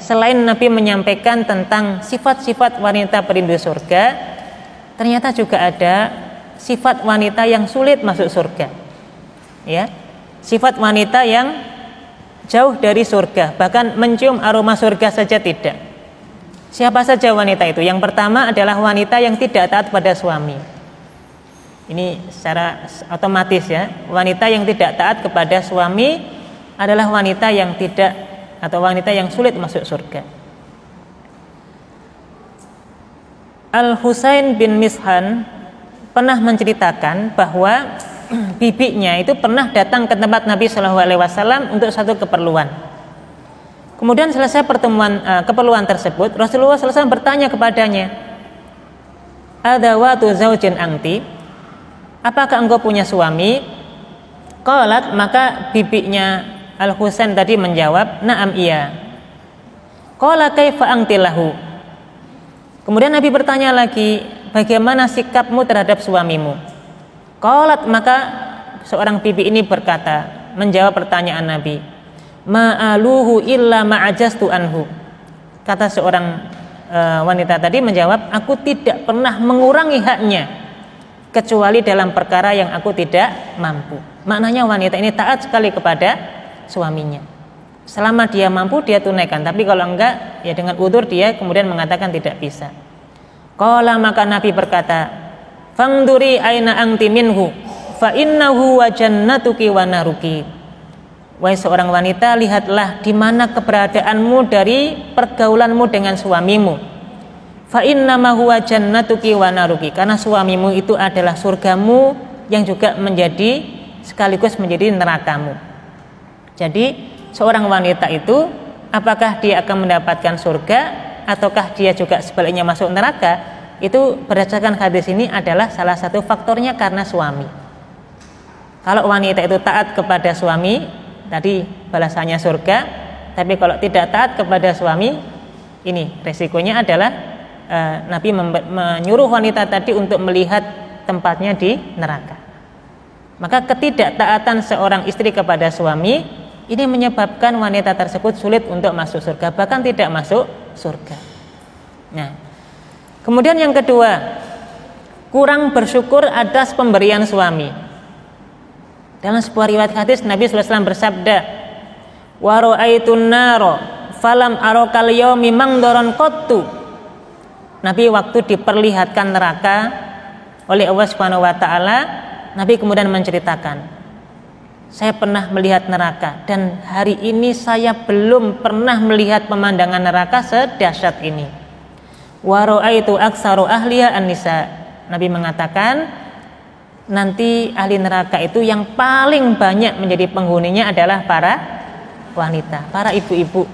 Selain Nabi menyampaikan tentang sifat-sifat wanita perindu surga, ternyata juga ada sifat wanita yang sulit masuk surga. Ya, sifat wanita yang jauh dari surga, bahkan mencium aroma surga saja tidak. Siapa saja wanita itu? Yang pertama adalah wanita yang tidak taat pada suami. Ini secara otomatis ya, wanita yang tidak taat kepada suami adalah wanita yang tidak atau wanita yang sulit masuk surga. Al-Husain bin Mishan pernah menceritakan bahwa bibinya itu pernah datang ke tempat Nabi SAW untuk satu keperluan. Kemudian selesai keperluan tersebut, Rasulullah SAW bertanya kepadanya, "Adawatu zaujin anti? Apakah engkau punya suami?" Qalat, maka bibinya Al-Husain tadi menjawab, "Na'am, iya." Qala kaifa anti lahu? Kemudian Nabi bertanya lagi, "Bagaimana sikapmu terhadap suamimu?" Qalat, maka seorang bibi ini berkata, menjawab pertanyaan Nabi, "Ma'aluhu illa ma'ajastu anhu." Kata seorang wanita tadi menjawab, "Aku tidak pernah mengurangi haknya kecuali dalam perkara yang aku tidak mampu." Maknanya wanita ini taat sekali kepada suaminya. Selama dia mampu dia tunaikan, tapi kalau enggak ya dengan udzur dia kemudian mengatakan tidak bisa. Qala, maka Nabi berkata, "Fangduri aina anti minhu fa innahu wa jannatuki wa naruki." Wahai seorang wanita, lihatlah di mana keberadaanmu dari pergaulanmu dengan suamimu. Fa innama huwa jannatuki wa naruki, karena suamimu itu adalah surgamu yang juga menjadi sekaligus menjadi nerakamu. Jadi seorang wanita itu apakah dia akan mendapatkan surga ataukah dia juga sebaliknya masuk neraka, itu berdasarkan hadis ini adalah salah satu faktornya karena suami. Kalau wanita itu taat kepada suami, tadi balasannya surga. Tapi kalau tidak taat kepada suami, ini resikonya adalah Nabi menyuruh wanita tadi untuk melihat tempatnya di neraka. Maka ketidaktaatan seorang istri kepada suami ini menyebabkan wanita tersebut sulit untuk masuk surga, bahkan tidak masuk surga. Nah, kemudian yang kedua, kurang bersyukur atas pemberian suami. Dalam sebuah riwayat hadis Nabi SAW bersabda, "Wa ra'aitun naro falam arakal yaumi mangdaron qattu." Nabi waktu diperlihatkan neraka oleh Allah Subhanahu wa taala, Nabi kemudian menceritakan, "Saya pernah melihat neraka dan hari ini saya belum pernah melihat pemandangan neraka sedahsyat ini." Wa ra'aitu aktsaru ahliha an-nisa. Nabi mengatakan, nanti ahli neraka itu yang paling banyak menjadi penghuninya adalah para wanita, para ibu-ibu.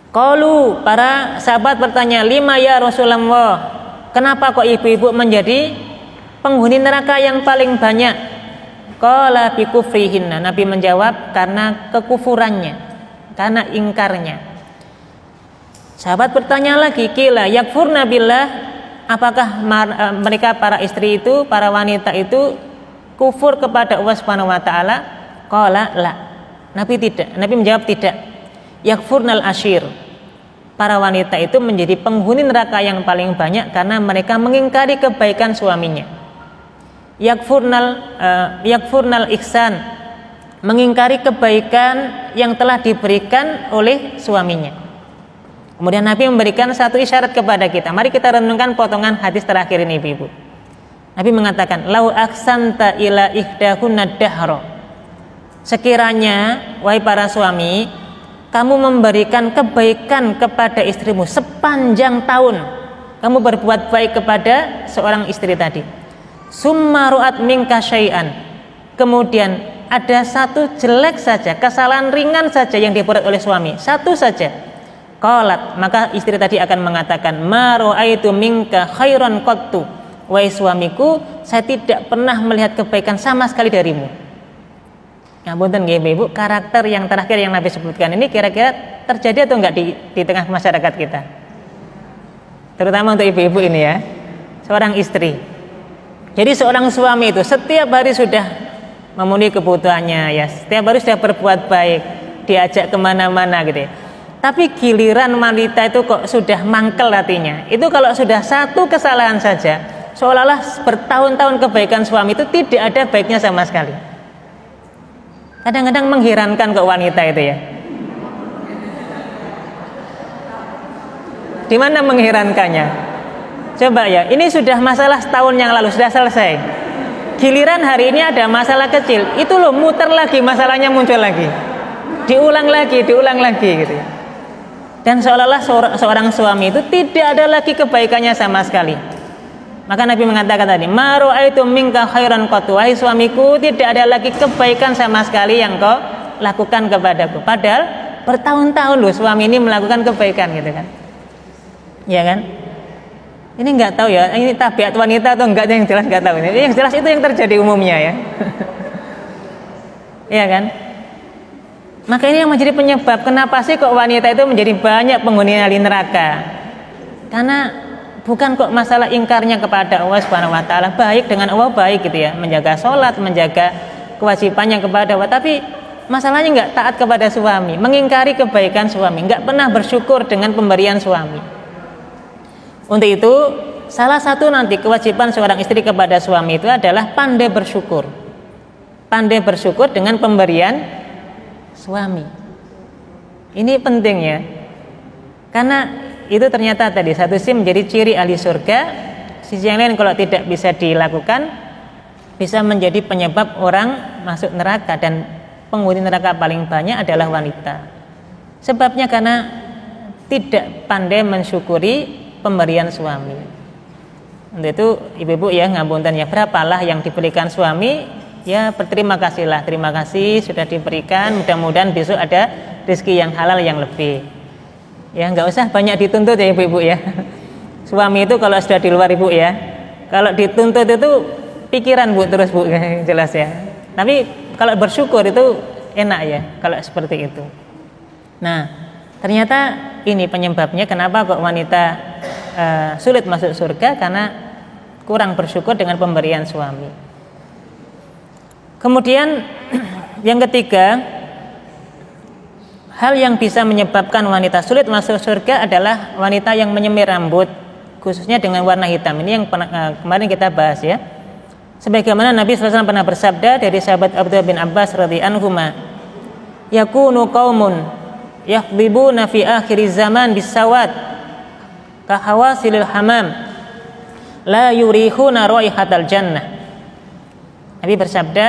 Qalu, para sahabat bertanya, "Lima ya Rasulullah? Kenapa kok ibu-ibu menjadi penghuni neraka yang paling banyak?" Qala bi kufrihinna. Nabi menjawab, karena kekufurannya, karena ingkarnya. Sahabat bertanya lagi, "Qila yakfurna billah?" Apakah mereka para istri itu, para wanita itu kufur kepada Allah Subhanahu wa taala? Qala la. Nabi menjawab tidak. Yakfurnal ashir. Para wanita itu menjadi penghuni neraka yang paling banyak karena mereka mengingkari kebaikan suaminya. Yakfurnal ihsan, mengingkari kebaikan yang telah diberikan oleh suaminya. Kemudian Nabi memberikan satu isyarat kepada kita. Mari kita renungkan potongan hadis terakhir ini, Ibu. Nabi mengatakan, "Lau aksanta ila ihdahunna dahra." Sekiranya wahai para suami, kamu memberikan kebaikan kepada istrimu sepanjang tahun, kamu berbuat baik kepada seorang istri tadi. Summa ru'at minka syai'an, kemudian ada satu jelek saja, kesalahan ringan saja yang diperbuat oleh suami, satu saja. Qalat, maka istri tadi akan mengatakan, "Ma ra'aitu minka khairan qattu." Wahai suamiku, saya tidak pernah melihat kebaikan sama sekali darimu. Nah, punten nggih Ibu, karakter yang terakhir yang Nabi sebutkan ini kira-kira terjadi atau enggak di tengah masyarakat kita? Terutama untuk ibu-ibu ini ya, seorang istri. Jadi seorang suami itu setiap hari sudah memenuhi kebutuhannya ya, setiap hari sudah berbuat baik, diajak kemana-mana gitu ya. Tapi giliran wanita itu kok sudah mangkel hatinya. Itu kalau sudah satu kesalahan saja, seolah-olah bertahun-tahun kebaikan suami itu tidak ada baiknya sama sekali. Kadang-kadang mengherankan kok wanita itu ya. Di mana mengherankannya? Coba ya, ini sudah masalah setahun yang lalu, sudah selesai. Giliran hari ini ada masalah kecil, itu loh muter lagi, masalahnya muncul lagi. Diulang lagi gitu ya. Dan seolah-olah seorang suami itu tidak ada lagi kebaikannya sama sekali. Maka Nabi mengatakan tadi, ma ra'aitu minka khairan qattu, wahai suamiku, tidak ada lagi kebaikan sama sekali yang kau lakukan kepadaku. Padahal bertahun-tahun loh suami ini melakukan kebaikan gitu kan. Ya kan? Ini nggak tahu ya, ini tabiat wanita atau enggak, yang jelas nggak tahu. Yang jelas itu yang terjadi umumnya ya. Iya kan? Maka ini yang menjadi penyebab kenapa sih kok wanita itu menjadi banyak penghuni neraka. Karena bukan kok masalah ingkarnya kepada Allah Subhanahu wa taala, baik dengan Allah baik gitu ya, menjaga sholat, menjaga kewajibannya kepada Allah, tapi masalahnya nggak taat kepada suami, mengingkari kebaikan suami, nggak pernah bersyukur dengan pemberian suami. Untuk itu, salah satu nanti kewajiban seorang istri kepada suami itu adalah pandai bersyukur. Pandai bersyukur dengan pemberian suami. Ini penting ya. Karena itu ternyata tadi satu sisi menjadi ciri ahli surga, sisi yang lain kalau tidak bisa dilakukan bisa menjadi penyebab orang masuk neraka, dan penghuni neraka paling banyak adalah wanita. Sebabnya karena tidak pandai mensyukuri pemberian suami. Untuk itu ibu-ibu ya, ngapunten ya, berapalah yang diberikan suami, ya berterima kasihlah, terima kasih sudah diberikan, mudah-mudahan besok ada rezeki yang halal yang lebih. Ya nggak usah banyak dituntut ya ibu-ibu ya. Suami itu kalau sudah di luar ibu ya, kalau dituntut itu pikiran bu terus bu, jelas ya. Tapi kalau bersyukur itu enak ya kalau seperti itu. Nah ternyata ini penyebabnya kenapa kok wanita sulit masuk surga, karena kurang bersyukur dengan pemberian suami. Kemudian yang ketiga, hal yang bisa menyebabkan wanita sulit masuk surga adalah wanita yang menyemir rambut, khususnya dengan warna hitam. Ini yang kemarin kita bahas ya. Sebagaimana Nabi SAW pernah bersabda dari sahabat Abdullah bin Abbas radhiyallahu anhuma, yakunu qaumun yakhdibuna fi akhir zaman bisawad kahawasilil hamam la yurihuna raihatal jannah. Nabi bersabda,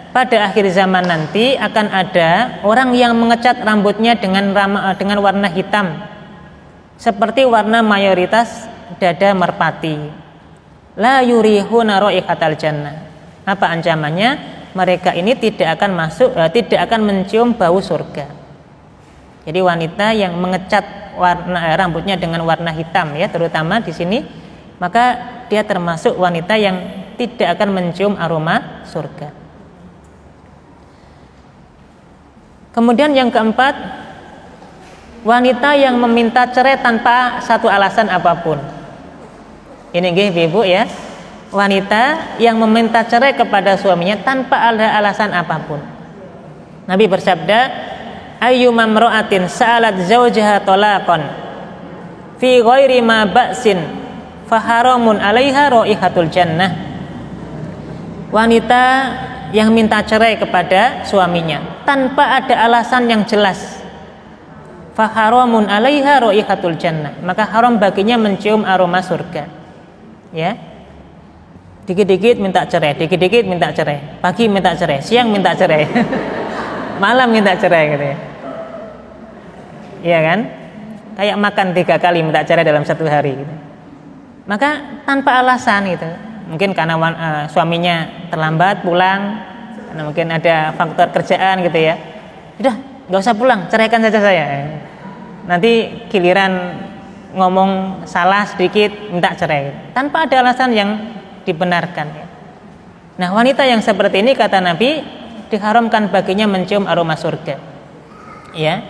pada akhir zaman nanti akan ada orang yang mengecat rambutnya dengan warna hitam seperti warna mayoritas dada merpati. La yurihuna raihatal jannah. Apa ancamannya? Mereka ini tidak akan mencium bau surga. Jadi wanita yang mengecat rambutnya dengan warna hitam ya, terutama di sini, maka dia termasuk wanita yang tidak akan mencium aroma surga. Kemudian yang keempat, wanita yang meminta cerai tanpa satu alasan apapun. Ini ibu ya, wanita yang meminta cerai kepada suaminya tanpa ada alasan apapun. Nabi bersabda, ayyuma imra'atin sa'alat zawjaha talaqan fi ghairi ma ba'sin fa haramun 'alaiha raihatul jannah. Wanita yang minta cerai kepada suaminya tanpa ada alasan yang jelas, fa haramun 'alaiha raihatul jannah, maka haram baginya mencium aroma surga. Ya. Dikit-dikit minta cerai, dikit-dikit minta cerai, pagi minta cerai, siang minta cerai. Malam minta cerai gitu ya. Iya kan? Kayak makan 3 kali minta cerai dalam 1 hari gitu. Maka tanpa alasan gitu. Mungkin karena suaminya terlambat pulang, karena mungkin ada faktor kerjaan gitu ya. Udah, nggak usah pulang, ceraikan saja saya. Nanti giliran ngomong salah sedikit minta cerai, tanpa ada alasan yang dibenarkan ya. Nah wanita yang seperti ini kata Nabi diharamkan baginya mencium aroma surga. Ya.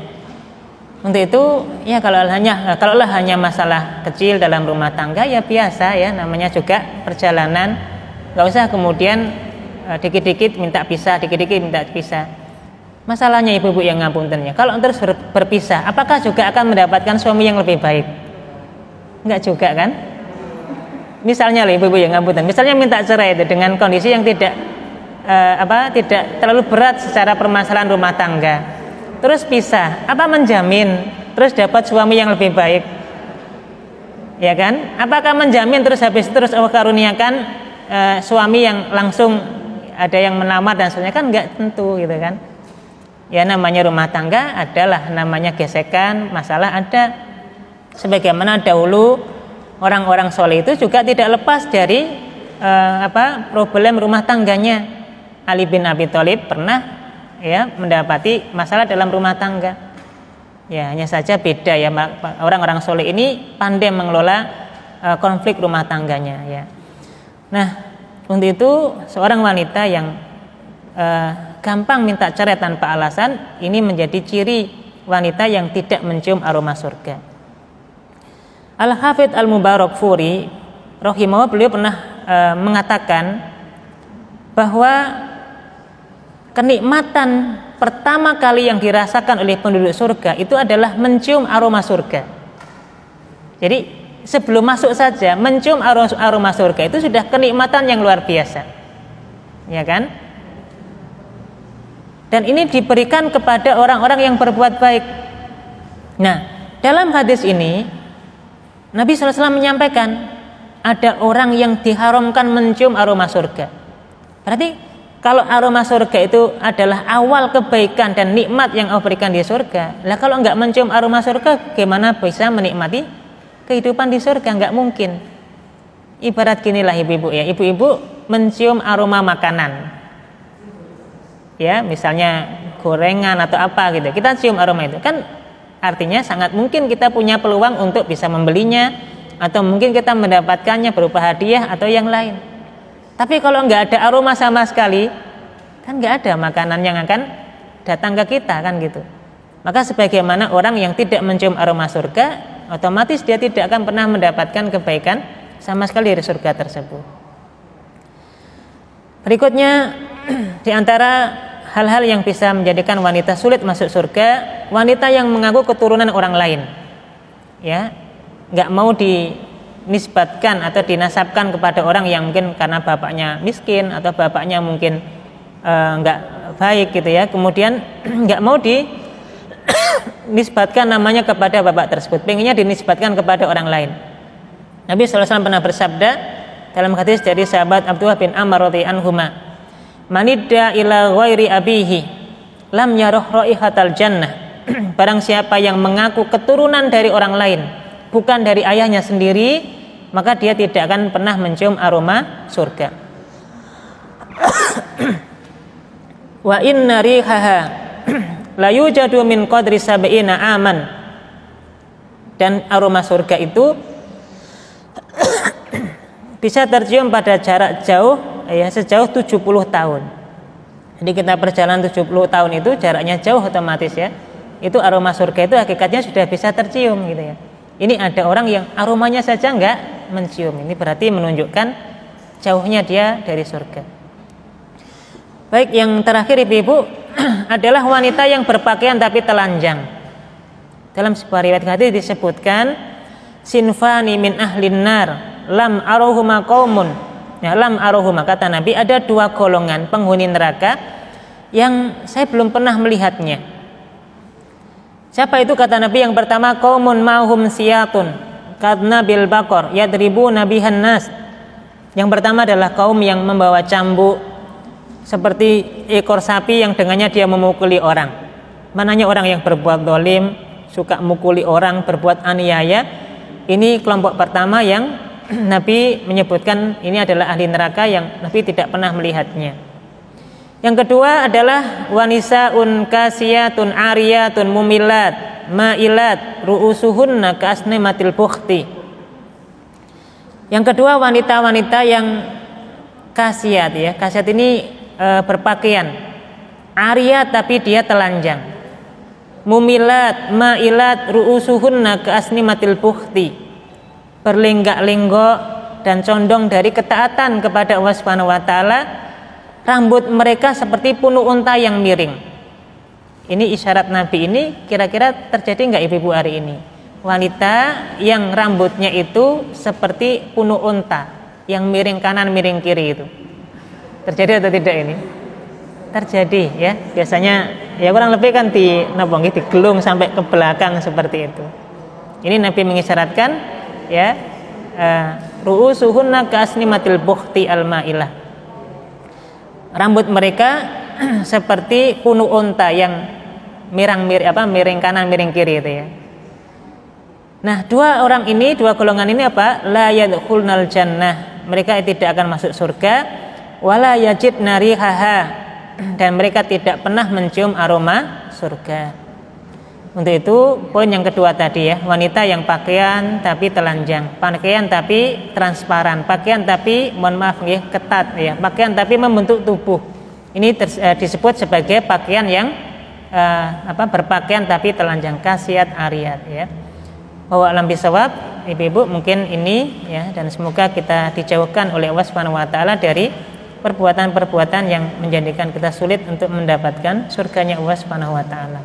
Untuk itu ya kalau hanya masalah kecil dalam rumah tangga ya biasa ya, namanya juga perjalanan, nggak usah kemudian dikit-dikit minta pisah, dikit-dikit minta pisah. Masalahnya ibu-ibu yang ngapuntennya, kalau terus berpisah, apakah juga akan mendapatkan suami yang lebih baik? Enggak juga kan? Misalnya loh ibu-ibu yang ngapunten, misalnya minta cerai itu dengan kondisi yang tidak tidak terlalu berat secara permasalahan rumah tangga. Terus pisah, apa menjamin terus dapat suami yang lebih baik? Ya kan? Apakah menjamin terus habis terus Allah karuniakan suami yang langsung ada yang melamar dan sebagainya? Kan enggak tentu gitu kan? Ya namanya rumah tangga adalah namanya gesekan, masalah ada. Sebagaimana dahulu orang-orang soleh itu juga tidak lepas dari problem rumah tangganya. Ali bin Abi Thalib pernah ya mendapati masalah dalam rumah tangga. Ya hanya saja beda ya, orang-orang soleh ini pandai mengelola konflik rumah tangganya ya. Nah untuk itu seorang wanita yang gampang minta cerai tanpa alasan, ini menjadi ciri wanita yang tidak mencium aroma surga. Al-Hafidz Al-Mubarakfuri rahimahullah, beliau pernah mengatakan bahwa kenikmatan pertama kali yang dirasakan oleh penduduk surga itu adalah mencium aroma surga. Jadi sebelum masuk saja mencium aroma surga itu sudah kenikmatan yang luar biasa, ya kan? Dan ini diberikan kepada orang-orang yang berbuat baik. Nah, dalam hadis ini Nabi SAW menyampaikan ada orang yang diharamkan mencium aroma surga. Berarti kalau aroma surga itu adalah awal kebaikan dan nikmat yang Allah berikan di surga. Lah kalau enggak mencium aroma surga, gimana bisa menikmati kehidupan di surga? Enggak mungkin. Ibarat ginilah ibu-ibu ya, ibu-ibu mencium aroma makanan. Ya, misalnya gorengan atau apa gitu, kita cium aroma itu kan artinya sangat mungkin kita punya peluang untuk bisa membelinya, atau mungkin kita mendapatkannya berupa hadiah atau yang lain. Tapi kalau nggak ada aroma sama sekali, kan nggak ada makanan yang akan datang ke kita kan gitu. Maka sebagaimana orang yang tidak mencium aroma surga, otomatis dia tidak akan pernah mendapatkan kebaikan sama sekali dari surga tersebut. Berikutnya di antara hal-hal yang bisa menjadikan wanita sulit masuk surga, wanita yang mengaku keturunan orang lain, ya, nggak mau dinisbatkan atau dinasabkan kepada orang yang mungkin karena bapaknya miskin atau bapaknya mungkin nggak baik gitu ya, kemudian nggak mau dinisbatkan namanya kepada bapak tersebut, pengennya dinisbatkan kepada orang lain. Nabi SAW pernah bersabda dalam hadis dari sahabat Abdullah bin Amr radhiyallahu anhuma, manidda ila ghairi abihi lam yaruh raihatal jannah. Barang siapa yang mengaku keturunan dari orang lain bukan dari ayahnya sendiri, maka dia tidak akan pernah mencium aroma surga. Wa inna rihaha la yujadu min qadri sab'ina aman. Dan aroma surga itu bisa tercium pada jarak jauh, ya, sejauh 70 tahun. Jadi kita berjalan 70 tahun itu jaraknya jauh otomatis ya. Itu aroma surga itu hakikatnya sudah bisa tercium gitu ya. Ini ada orang yang aromanya saja enggak mencium. Ini berarti menunjukkan jauhnya dia dari surga. Baik, yang terakhir ibu-ibu adalah wanita yang berpakaian tapi telanjang. Dalam sebuah riwayat hadis disebutkan sinfani min ahlin nar lam aruhuma qaumun. Ya, lam aruhuma, kata Nabi, ada dua golongan penghuni neraka yang saya belum pernah melihatnya. Siapa itu? Kata Nabi, yang pertama qaumun ma'hum siyatun kadna bil baqar yadribu nabihan nas. Yang pertama adalah kaum yang membawa cambuk seperti ekor sapi yang dengannya dia memukuli orang. Mananya orang yang berbuat zalim, suka mukuli orang, berbuat aniaya. Ini kelompok pertama yang Nabi menyebutkan ini adalah ahli neraka yang Nabi tidak pernah melihatnya. Yang kedua adalah wanisaun kasiyatun ariyatun mumilat ma'ilat ru'usuhunna ka'asnimatil bukhti. Yang kedua wanita-wanita yang kasiyat ya. Kasiyat ini berpakaian ariyat tapi dia telanjang. Mumilat ma'ilat ru'usuhunna ka'asnimatil bukhti. Berlenggak-lenggok dan condong dari ketaatan kepada Allah Subhanahu wa taala. Rambut mereka seperti punuk unta yang miring. Ini isyarat Nabi ini kira-kira terjadi nggak ibu-ibu hari ini? Wanita yang rambutnya itu seperti punuk unta, yang miring kanan miring kiri itu. Terjadi atau tidak ini? Terjadi ya. Biasanya ya kurang lebih kan digelung sampai ke belakang seperti itu. Ini Nabi mengisyaratkan ya, ru'usuhunna ka'asnimatil bukhti al-ma'ilah. Rambut mereka seperti punuk unta yang miring kanan miring kiri itu ya. Nah, dua golongan ini apa? La yadkhulnal jannah. Mereka tidak akan masuk surga. Wala yajidna rihaha. Dan mereka tidak pernah mencium aroma surga. Untuk itu poin yang kedua tadi ya, wanita yang pakaian tapi telanjang, pakaian tapi transparan, pakaian tapi mohon maaf ya, ketat ya, pakaian tapi membentuk tubuh. Ini disebut sebagai pakaian yang berpakaian tapi telanjang, kasiat ariyat ya. Bahwa alam bisawab, ibu-ibu mungkin ini ya, dan semoga kita dijauhkan oleh Allah Subhanahu wa taala dari perbuatan-perbuatan yang menjadikan kita sulit untuk mendapatkan surganya Allah Subhanahu wa taala.